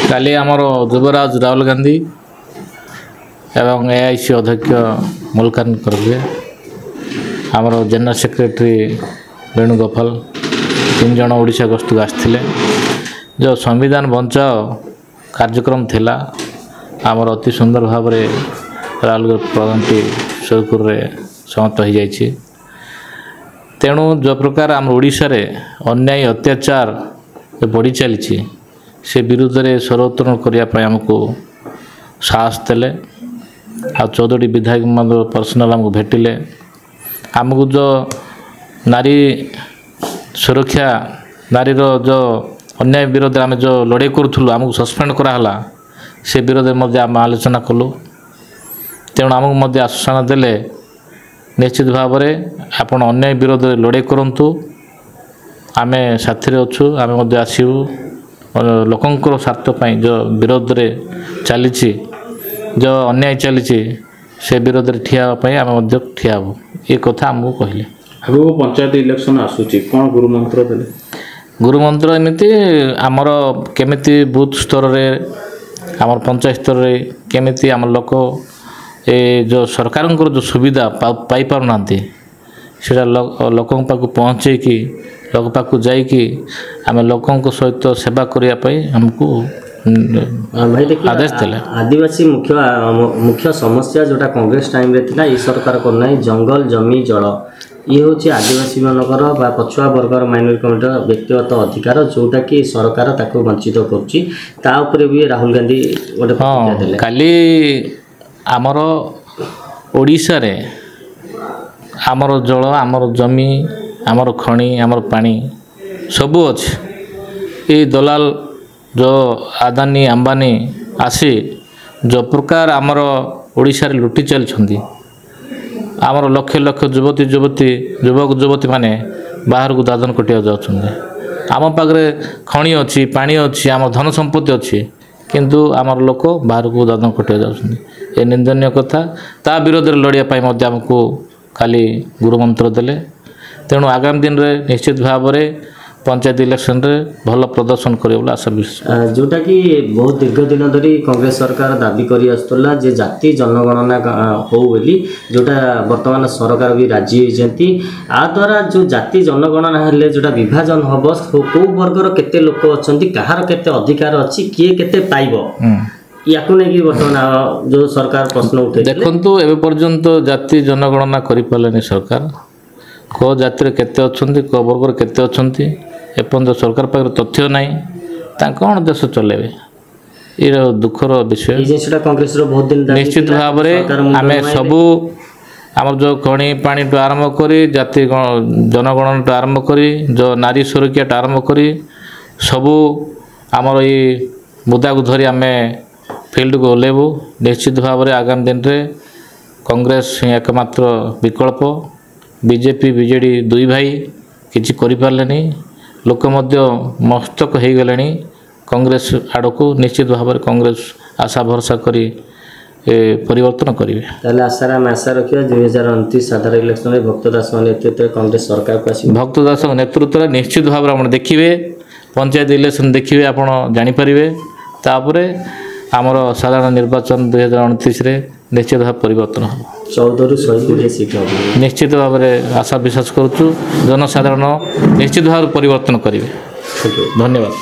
काली आमर युवराज राहुल गांधी एवं एआईसी अध्यक्ष मल्लिकार्जुन खड़गे आमर जनरल सेक्रेटरी वेणुगोपाल 3 जन ओडिशा गस्त को आसते जो संविधान बचाओ कार्यक्रम थिला आमर अति सुंदर भाव में राहुल प्रोग्राम सुरखुर समाप्त हो जाए। तेणु जो प्रकार आम ओडिशा रे अन्याय अत्याचार बढ़ी चली से विरुद्ध में स्वर उत्तोलन करने आमको साहस देले आ 14 विधायक पर्सनाल आमको भेटिले आमको जो नारी सुरक्षा नारीर जो अन्याय विरोध आम जो लड़ाई करूँ आमको सस्पेंड कराला से विरोध में आम आलोचना कलु। तेणु आमको आश्वासन देले निश्चित भाव में आपण अन्याय विरोध में लड़ाई करूँ आम साथी अच्छु आम आसबू लोकंर स्वार्थपाई जो विरोध में चली जो अन्याय चली से विरोध में ठियापाई आम ठिया हूँ ये कथा आमको कहले। आगो पंचायत इलेक्शन आसूची कौन गुरुमंत्र देले? गुरुमंत्र एमती आमर केमिति बूथ स्तर रे आमर पंचायत स्तर रे केमिति आम लोक ए जो सरकार जो सुविधा पाई पारु नांती सेटा लोकों पाखु पहुँचे कि लोक पाखु जाइकी आम लोकों सहित सेवा करने पाई हमको भाई देखिए आदेश देले। आदिवासी मुख्य समस्या जोटा कांग्रेस टाइम रे थिला ई सरकार करना जंगल जमी जल ये हूँ आदिवासी मानकर पछुआ वर्गर माइनॉरिटी कम्युनिटी व्यक्तिगत अधिकार जोटा कि सरकार ताको वंचित कर भी राहुल गांधी गोटे काली आमर ओडिशा रे आमर जल आमर जमी आमर खणी आमर पानी सबू अच्छे ये दलाल जो आदानी अंबानी आसी जो प्रकार आमर ओडिशा रे लुटी चलछंती आमर लक्ष लक्ष युवक युवती माने बाहर को दादन कटिया जाउछंती आम पाखरे खणी अच्छी पानी अच्छी आम धन संपत्ति अच्छी किंतु आमर लोक बाहर को दादन कटिया जाउछंती ये निंदनीय कथा ता विरोध में लड़िया पाई मध्य आमको खाली गुरुमंत्र देले। तेणु आगामी दिन में निश्चित भाव में पंचायत इलेक्शन रे भल प्रदर्शन करे बोला आशा विश्वास जोटा कि बहुत दीर्घ दिन धरी कांग्रेस सरकार दाबी करी आस्तला जे जाति जनगणना हो बोली जोटा वर्तमान सरकार भी राजी होती आ द्वारा जो जाति जनगणना हेले जोटा विभाजन हब को वर्गर केते लोक अछंती कहार केते अधिकार अछि किए केते पाइबो या को नहीं वर्तमान जो सरकार प्रश्न उठे देखंतु एबे पर्यंत जाति जनगणना करि पालेनी सरकार को जाति रे केते अछंती को वर्गर केते अछंती एपन सरकार पाखे तथ्य ना कौन देश चलेबे ये दुखर विषय निश्चित भाव में आम सबू आम जो खणी पानी टू आरंभ करी जाति जनगणना टू आरंभ करी जो नारी सुरक्षा आरंभ करी सबू आमर ये मुद्दा को धरी आम फील्ड को ओल्लेबू निश्चित भाव में आगामी दिन में कांग्रेस एकमात्र विकल्प बीजेपी बीजेडी दुई भाई किसी करें लोक मस्तक हो गले कांग्रेस आड़ को निश्चित भाव में कांग्रेस आशा भरसा करी परिवर्तन करेंगे। आशा रखिए 2029 साधारण इलेक्शन में भक्तदास नेतृत्व कांग्रेस सरकार को भक्तदास नेतृत्व निश्चित भाव में देखिए पंचायत इलेक्शन देखिए आपड़ जानीपारे तापर आमर साधारण निर्वाचन 2029 निश्चित भाव परिवर्तन हम 14 ରୁ 120 सीट निश्चित भाव में आशा विश्वास करुँ जनसाधारण निश्चित भाव परिवर्तन करेंगे। धन्यवाद।